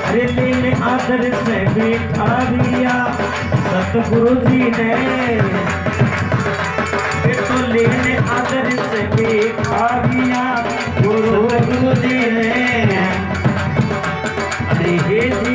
अरे लेने आदर से बिठा दिया सतगुरु जी ने, तो लेने आदर से बिठा दिया गुरु जी ने। अरे हे जी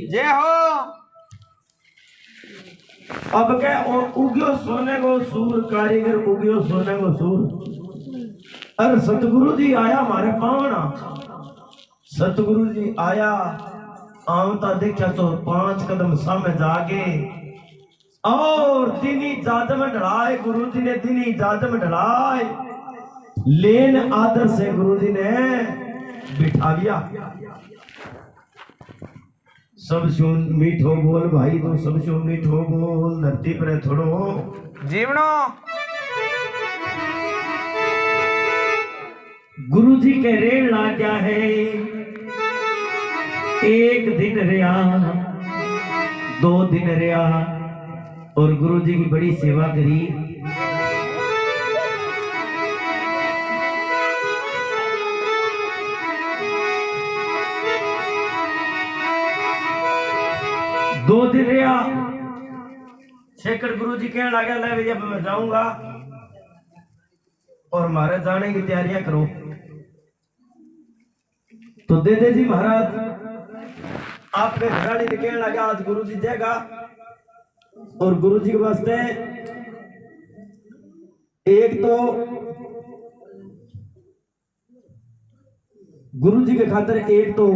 जय हो। अब क्या उग्यो सोने को सूर, कारीगर उग्यो सोने को सूर। अरे सतगुरु जी आया हमारे पावना, सतगुरु जी आया आवता देखा तो 5 कदम सामने जाके और दिनी जादम ढलाए, गुरु जी ने दिनी जादम ढलाए, लेन आदर से गुरु जी ने बिठा दिया। सब सुन मीठो बोल भाई, तो सब सुन मीठो बोल, धरती पर थोड़ो जीवनो। गुरु जी के रेण ला क्या है, एक दिन रिया 2 दिन रिया और गुरु जी की बड़ी सेवा करी। दो दिन रिया शेखर गुरु जी कहने लगा ले भैया मैं जाऊंगा और मारे जाने की तैयारियां करो। तो दे जी महाराज आपके घराड़ी ने कहने लगा आज गुरु जी जाएगा और गुरु जी के वास्ते एक तो गुरु जी के खातिर एक तो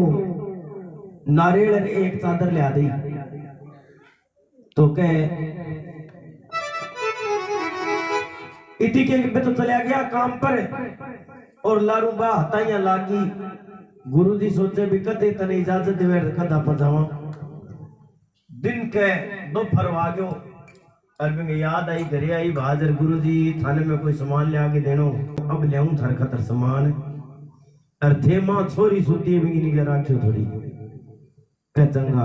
नारियल और एक चादर ले आ दी। तो कह इति के तो चला गया काम पर और लारू बा हताइयां लागी। गुरु जी सोचे भी कदे तने इजाजत देवे कदा पजावा। दिन के दोपहर आ गयो और याद आई घरे आई बहादुर गुरु जी थाने में कोई सामान ले आके देनो। अब ले आऊं थारे खातर सामान और थे मां छोरी सूती है बिगी निगर राखियो थोड़ी कह चंगा।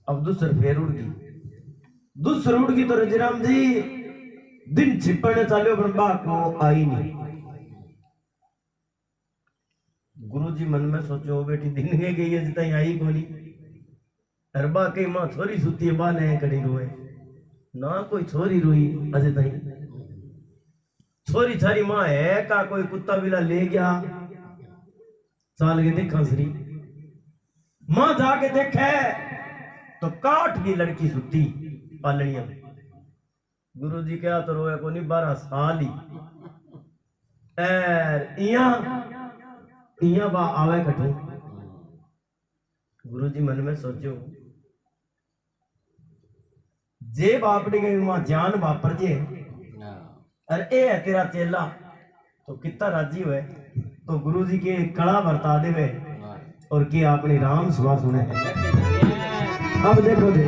अब दूसर फेर उड़ गई, दूसर उड़ गई तो रजराम जी दिन छिपने चालो पर बा को आई नहीं। गुरु जी मन में सोचो बेटी दिन में गई है जितना आई गोली हरबा के मां छोरी सुती है बा ने कड़ी रोए ना कोई छोरी रोई अजे ताई। छोरी छारी मां है का कोई कुत्ता बिला ले गया चाल के देखा श्री मां जाके देखे तो काट की लड़की सुती पालनिया में। गुरु जी क्या तो रोया को नहीं 12 साल ही इया बा आवे कठू। गुरु जी मन में सोचो जे बापड़ी गई वहां जान वापर जे अरे ए है तेरा चेला तो कितना राजी हुए तो गुरु जी के कड़ा बरता देवे और के अपनी राम सभा सुने। अब देखो दे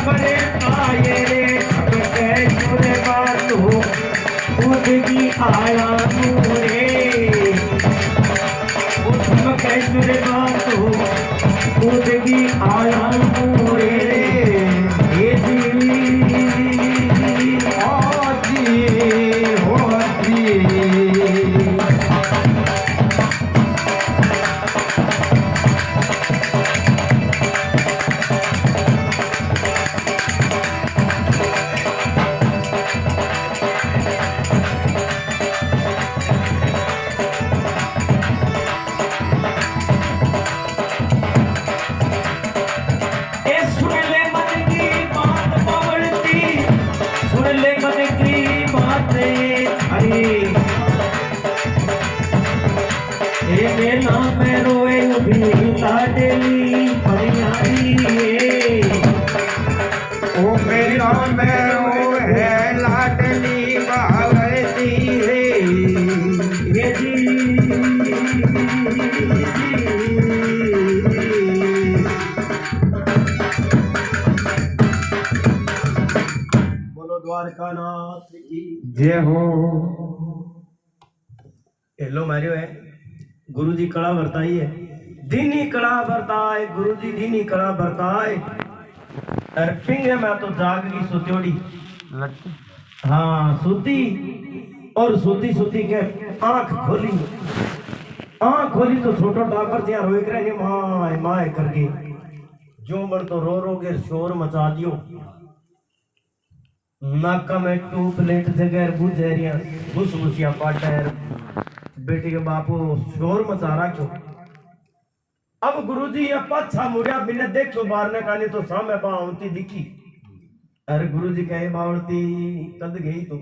बरे आए रे कैसुर बातू उदगी आया नूरे उठम कैसुर बातू उदगी आया नूरे ये जी द्वारकानाथ की जय हो। हेलो मारियो है गुरुजी कड़ा बरताई है दीनी कड़ा बरताए गुरुजी दीनी कड़ा बरताए अरे पिंगे मैं तो जाग गई सुत्योड़ी हाँ सूती और सूती सूती के आंख खोली तो छोटा टापर त्यार हो रहे माए माए करके जो मन तो रो के शोर मचा दियो नाका में टू प्लेट जगह बुझेरिया घुसघुसिया पाटर बेटी के बापू शोर मचा रहा क्यों। अब गुरुजी या पाछा मुड़िया बिना देखो मारने का नहीं तो सामने बावती दिखी। अरे गुरुजी कहे बावती कद गई तू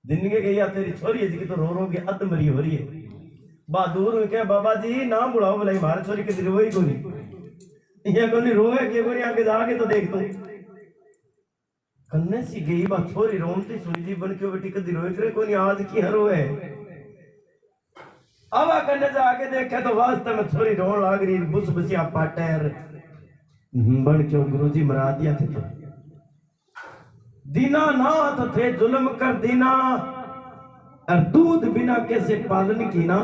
दिन के गई या तेरी छोरी है जी तो रो के अद मरी हो रही है बहादुर कहे बाबा जी ना बुलाओ बोला हमारी छोरी कितनी रोई को नहीं ये को नहीं रोए के को नहीं आगे जाके तो देख तू कन्ने सी गई बात छोरी रोमती सुनी जी बन के बेटी कदी रोए करे कोनी आज की हरो है। अब कन्ने जाके देखे तो वास्तव में छोरी रोन लाग रही बुस बुसिया पाटर बन के गुरुजी मरा दिया थे तो दीना नाथ थे जुल्म कर दीना और दूध बिना कैसे पालन की ना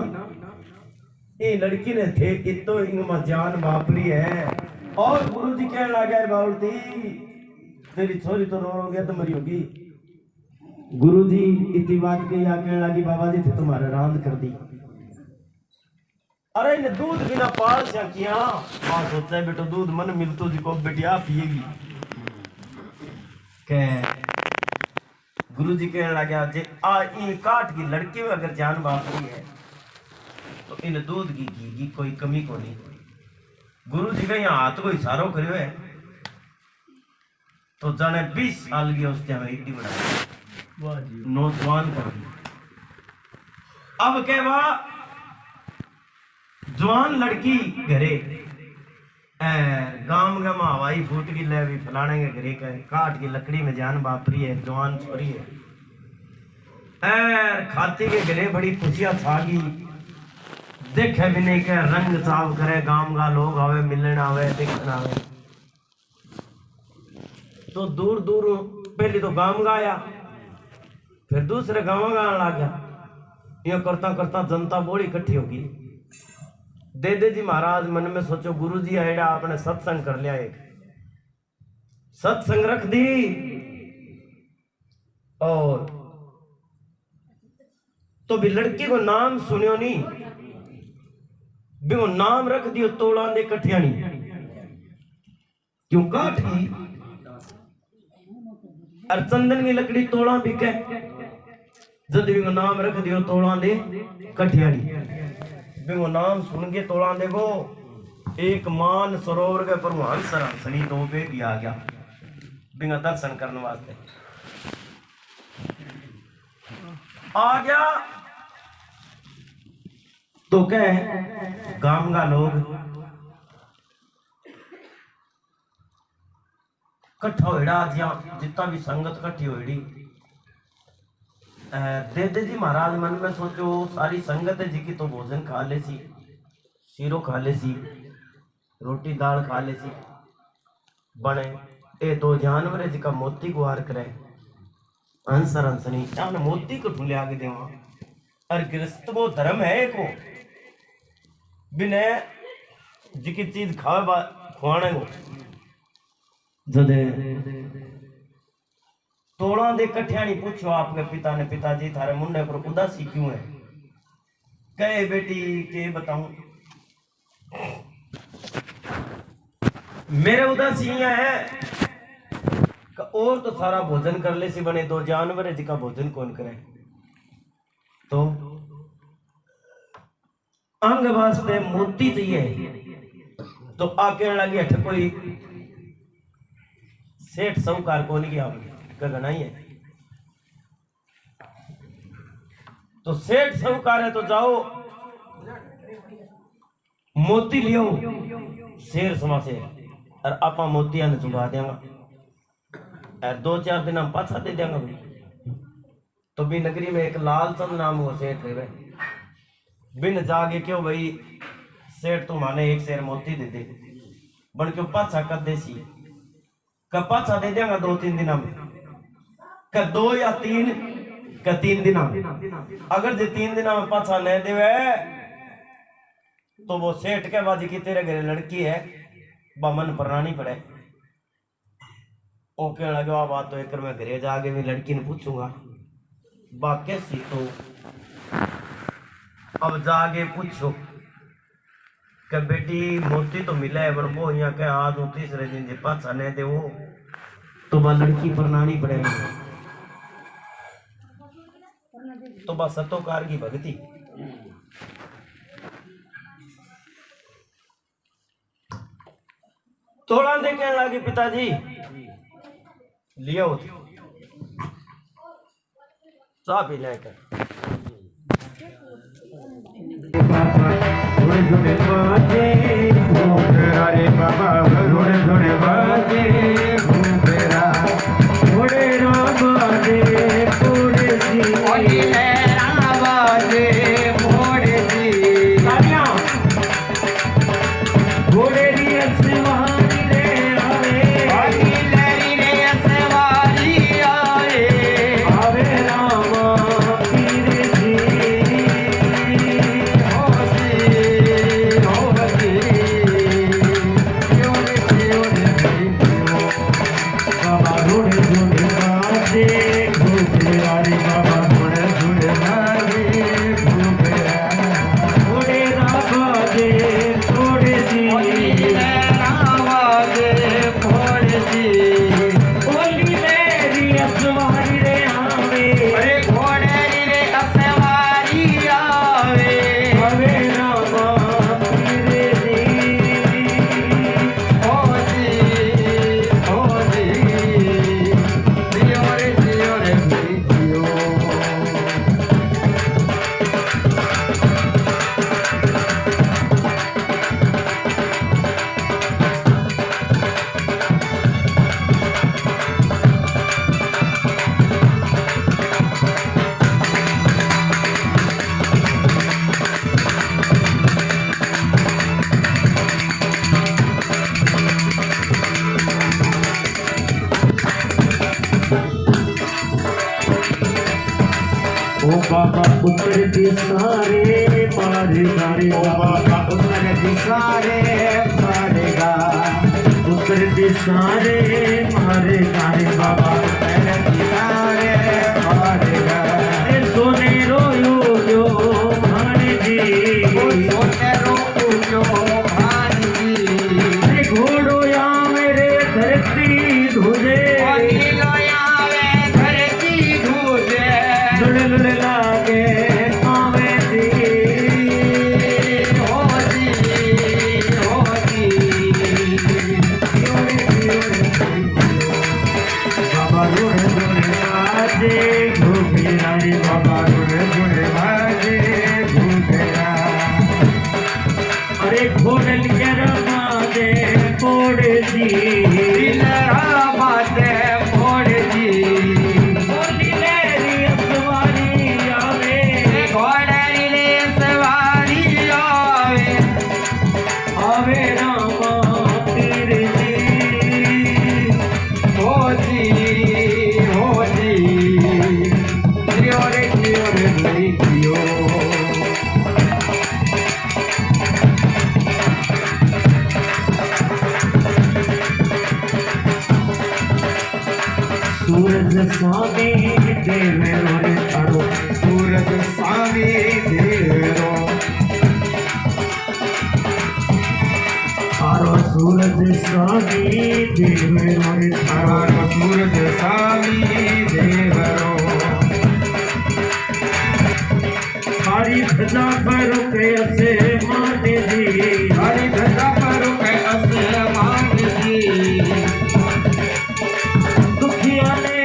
ये लड़की ने थे इतो इनमें जान वापरी है और गुरुजी कहने लगे बावलती तेरी छोरी तो रो गया तो मरी होगी। गुरुजी इतनी बात कही आके लगी बाबा जी थे तुम्हारे रांद कर दी। अरे इन्हें दूध बिना पाल से किया मां सोचा है बेटो दूध मन मिलतो जी को बेटिया पिएगी के गुरुजी कहने लगे जे आ इन काट की लड़की में अगर जान बापरी है तो इन दूध की घी की कोई कमी को नहीं। गुरुजी का यहाँ हाथ को इशारो करियो है तो जाने 20 साल की उस टाइम इतनी बड़ा नौजवान कर दी। अब के जवान लड़की घरे गांव में हवाई फूट की ले भी फलाने के घरे का काट की लकड़ी में जान बापरी है जवान छोरी है खाती के घरे बड़ी खुशियां छागी देखे भी नहीं के रंग साफ करे गांव का लोग आवे मिलने आवे देखने आवे तो दूर दूर पहले तो गांव का आया फिर दूसरे गांव का आने लगा ये करता करता जनता बड़ी इकट्ठी होगी। दे जी महाराज मन में सोचो गुरुजी आएगा आपने सत्संग कर लिया एक सत्संग रख दी और तो भी लड़की को नाम सुनियो नहीं भी वो नाम रख दियो तोड़ा दे कठियानी क्यों काठी और चंदन की लकड़ी तोड़ा बिके जद भी नाम रख दियो तोड़ा दे कठियानी बिंगो नाम सुन के तोड़ा देखो एक मान सरोवर के परवान सनी दो पे भी आ गया बिंगा दर्शन करने वास्ते आ गया तो कह गांव का लोग कट्ठा होड़ा जितना भी संगत कट्ठी होड़ी दे जी महाराज मन में सोचो सारी संगत है जी की तो भोजन खा ले सी शीरो खा ले सी रोटी दाल खा ले सी बने ये दो जानवर है जिका मोती को वार करे आंसर हंसनी हमने मोती को ढूंढे आगे देवा और गृहस्थ वो धर्म है को बिना जिकी चीज खावे खुआने को जदे तोड़ा दे कठियानी पूछो आपके पिता ने पिताजी थारे मुंडे पर उदासी क्यों है कहे बेटी के बताऊं मेरे उदासी यहाँ है और तो सारा भोजन कर ले सी बने दो जानवर है जिका भोजन कौन करे तो अंग वास्ते मोती चाहिए तो आके लगी अठ कोई सेठ साहूकार को नहीं किया कहना ही है तो सेठ साहूकार है तो जाओ मोती लियो शेर समा से और आपा मोतिया ने चुगा देंगा और 2-4 दिन हम पाछा दे देंगे भाई तो भी नगरी में एक लालचंद नाम वो सेठ है बिन जागे क्यों भाई सेठ तुम्हारे एक शेर मोती दे दे बन क्यों पाछा कर देसी कब पाछा दे देंगे 2-3 दिन में का 2 या 3 का 3 दिन में अगर जे 3 दिन में पाछा नहीं देवे तो वो सेठ के बाजी की तेरे घर लड़की है बमन परनानी पड़े ओ कहने लगे आ बात तो एक मैं घरे जाके भी लड़की ने पूछूंगा बात कैसी तो अब जाके पूछो कि बेटी मोती तो मिला है पर वो यहाँ के आज 30 दिन जे पाछा नहीं दे वो तो वह लड़की परनानी पड़ेगी तो बस सतोकार की भक्ति थोड़ा देखने लगे पिताजी लियो चाह पी लेकर थोड़े बाजे अरे बाबा थोड़े बाजे घूमेरा थोड़े बाजे थोड़े सी बाजे थोड़े सी थोड़े ओ बाबा पुत्र दिसारे मारेगा रे ओ बाबा पुत्र दिसारे मारेगा पुत्र दिसारे मारेगा रे बाबा पुत्र दिसारे मारेगा ए सोने रोयो जो भाने जी सोने रोयो जो भाने जी ए घोड़ो या मेरे धरती धुजे अरे घोड़ल के रमादे फोड़ जी फोड़ जी सूरज स्वामी देवेरो रे थारो सूरज स्वामी देवेरो थारो सूरज स्वामी देवेरो रे थारो सूरज स्वामी देवेरो हरी ध्वजा पर कैसे माने जी हरि ध्वजा पर कैसे मान जी दुखिया ने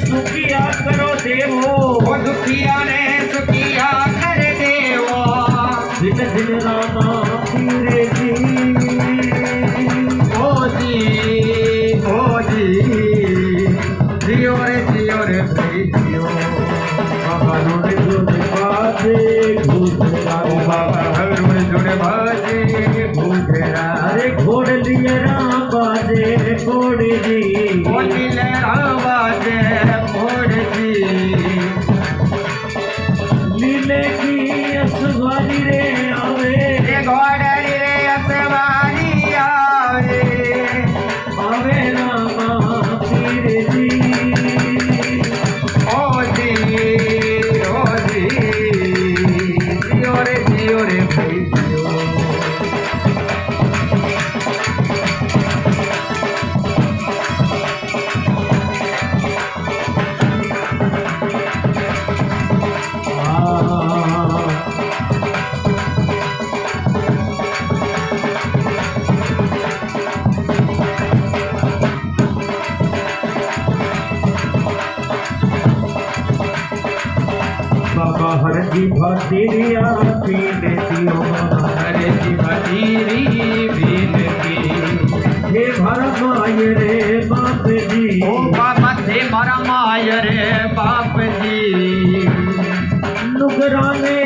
सुखिया करो देवो वो दुखिया ने सुखिया कर देवो दिन दिन रामा पीरे जी ओ जी जियो रे भाई जियो बाबा रोने जोने बाजे घूमरा ओ बाबा हरुण जुड़े बाजे भूखेरा अरे घोड़ लिए राम बाजे घोड़ी जी कोटिल रावाजे मोड़ जी लीले की असवारी रे आवे ये घोड़री रे असवारी आवे आवे रामा पीरे जी ओ जी जियो रे भाई जियो बाबा हर जी भतीरिया पीने दियो हरे जी भतीरी बिनती हे भरत माय रे बाप जी ओ बाबा थे मरमाय रे बाप जी नुगरा ने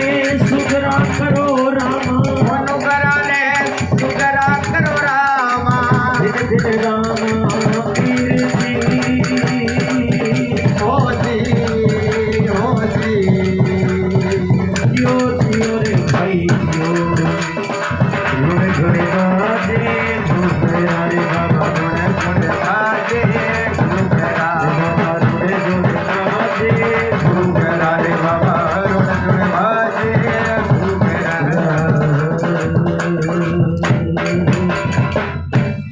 सुगरा करो रामा मनुगरा ने सुगरा करो रामा दिन दिन रामा पीर जी ओ जी जियो जियो रे भाई जियो रोने घरे बाजे घूमरा रे बाबा रोने घरे बाजे घुघरा बाबा रोने जोने बाजे घुघरा रे बाबा रोड जुड़े बाजे घुघरा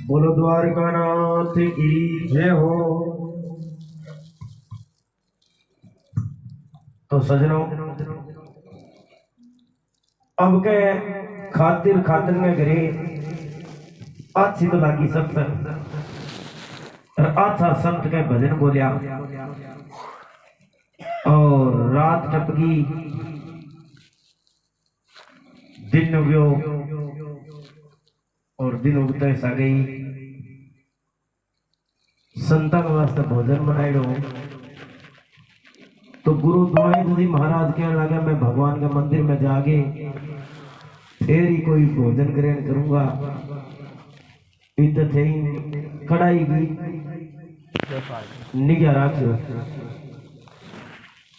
बोलो द्वारका नाथ की जय हो तो सजनों अब के खातिर में घरे अच्छी तो लगी सत्संग और अच्छा संत के भजन बोलिया और रात टपकी दिन उगयो और दिन उगते सा गई संतन वास्ते भोजन बनाइडो तो गुरु गोविंद जी महाराज कहने लगे मैं भगवान के मंदिर में जाके फिर ही कोई भोजन ग्रहण करूंगा इधर थे कढ़ाई की निगाह रखो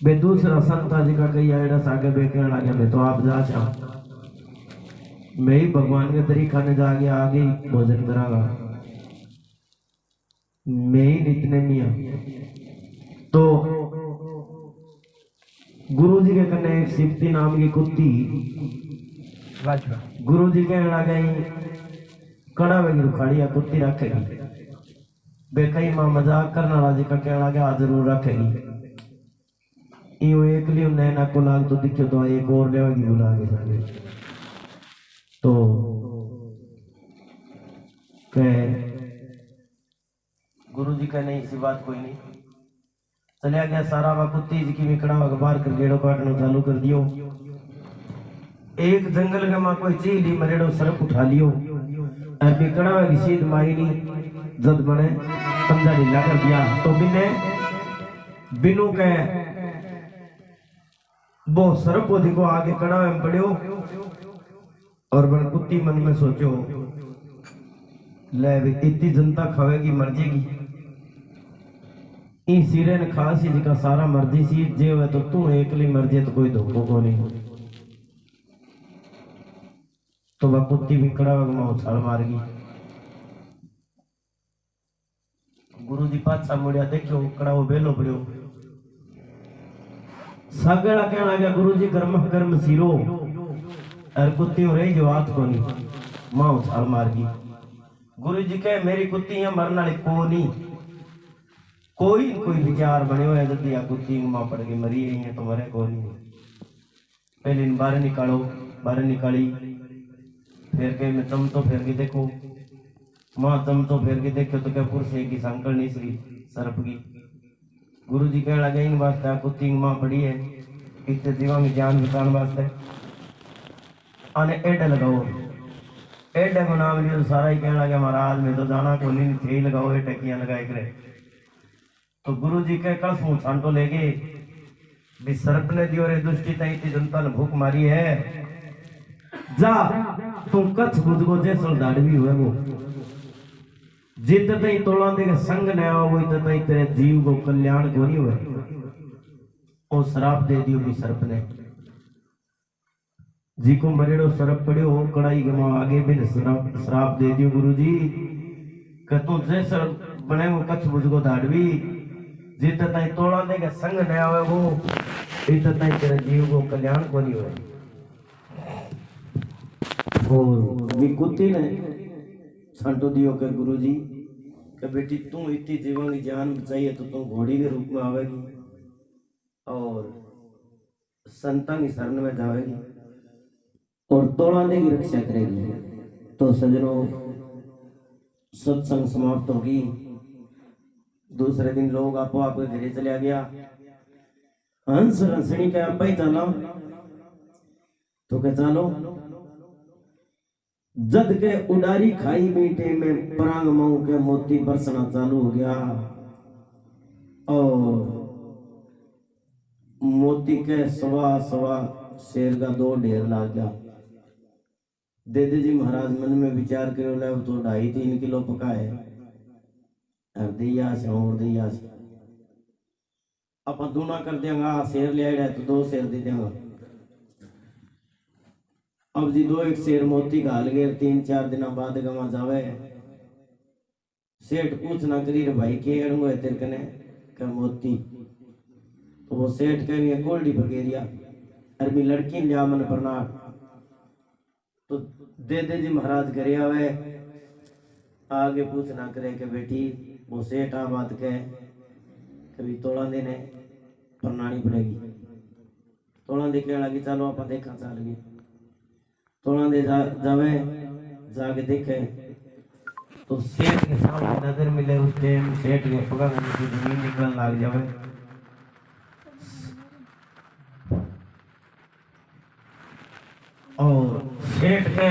बे दूसरा संता जी का कई आइडा सागे बे कहने लगे मैं तो आप जा चाह मैं ही भगवान के दरी खाने जाके आगे भोजन करांगा मैं ही नितने मियाँ तो गुरु जी के कन्ने एक सिप्ती नाम की कुत्ती गुरु जी कहने लगे कड़ा वेगी रुखाड़िया कुत्ती रखेगी बेकई मां मजाक करने वाला जी का कहने लगे हाँ जरूर रखेगी यूं एक लियो नैना को लाग तो दिखे तो एक और लेवेगी बुला के जाके तो कहे गुरु जी का नहीं इसी बात कोई नहीं चलिया गया सारा वा कुत्ती जी की मिकड़ा बाहर कर गेड़ो काटना चालू कर दियो एक जंगल के मां कोई चीली मरेड़ो सरप उठा लियो और मिकड़ा वा सीध माईनी जद बने पंजा ढीला कर दिया तो बिनु के वो सरप को आगे कड़ा में पड़ो और बन कुत्ती मन में सोचो ले भी इतनी जनता खावेगी मर जाएगी ई सिरे ने खासी जी का सारा मर्जी सी जे हुए तो तू एकली मर्जी तो कोई धोखो को नहीं तो वह कुत्ती भी कड़ा वगमा उछाल मार गई गुरु जी पाछा मुड़िया देखो कड़ा वो बेलो पड़ो सगड़ा कहना गया गुरु जी गर्म गर्म सीरो और कुत्ती हो रही जो हाथ को नहीं मां उछाल मार गई। गुरु जी कहे मेरी कुत्ती है मरने वाली को नहीं कोई विचार बने हुए जल्दी या कुत्ती मां पड़ गई मरी रही है तो मरे को नहीं। पहले इन बाहर निकालो बाहर निकाली फिर के मैं तुम तो फिर के देखो मां तुम तो फिर के देखो तो क्या पुरुष की संकल नहीं श्री सरप की। गुरु जी कहने लगे इन वास्ते कुत्ती मां पड़ी है इतने जीवा में जान बचाने वास्ते आने एड लगाओ एड को नाम लियो सारा ही कहने लगे महाराज में तो जाना को नहीं थे लगाओ एड किया लगाए करे। तो गुरु जी के कल मुँह छांटो ले गए भी सर्प ने दियो रे दुष्टि तई इतनी जनता ने भूख मारी है जा तुम कच्छ बुझ को जैसल दाड़वी हुए वो जित तई तोड़ा दे के संग न आओ वो इत तई तेरे जीव को कल्याण को नहीं हुए। ओ श्राप दे दियो भी सर्प ने जी को मरेड़ो सर्प पड़ियो हो कड़ाई के मां आगे भी श्राप दे दियो गुरु जी कि तू जैसल बने वो कच्छ बुझ को दाड़वी जित तई तोड़ा दे के संग न आवे वो इत तई तेरे जीव को कल्याण को नहीं हुए। और भी कुत्ती ने छांटो दियो के गुरु जी कि बेटी तू इतनी जीवन की जान बचाइए तो तुम घोड़ी के रूप में आवेगी और संतान की शरण में जाएगी और तोड़ाने की रक्षा करेगी। तो सजनों सत्संग समाप्त होगी। दूसरे दिन लोग आपो आपके घरे चले गया हंस हंसनी के आप भाई चलो तो क्या चलो जद के उडारी खाई मीठे में परांग मऊ के मोती बरसना चालू हो गया और मोती के सवा शेर का 2 ढेर लाग गया। देदे जी महाराज मन में विचार करो ले तो 2.5-3 किलो पकाए और दिया से और दिया से अपन दूना कर देंगे शेर ले आए तो 2 शेर दे देंगे। अब जी 2-1 शेर मोती घाल गए 3-4 दिन बाद गवा जावे सेठ पूछना करी रे भाई के अड़ूंगा तेरे कने का मोती तो वो सेठ कहेंगे कोल्डी बगेरिया अरबी लड़की लिया मन परना तो दे जी महाराज घरे आवे आगे पूछना करे कि बेटी वो सेठ आ बात कहे कभी तोड़ा देने परनानी पड़ेगी तोड़ा दे के लगी चलो आप देखा चल गई तोड़ा दे जावे जाके देखे तो सेठ के सामने नजर मिले उस टाइम सेठ के पकड़ की जमीन निकलने लग जावे और सेठ के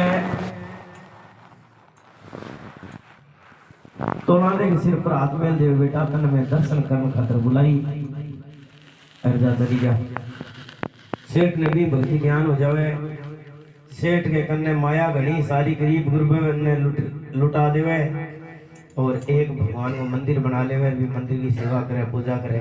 तोड़ाने के सिर पर हाथ मेल दे बेटा तन में दर्शन करने खातर बुलाई अर्जा चली जा। सेठ ने भी भक्ति ज्ञान हो जावे सेठ के कन्ने माया घनी सारी गरीब गुरबे ने लुटा देवे और एक भगवान को मंदिर बना लेवे भी मंदिर की सेवा करे पूजा करे।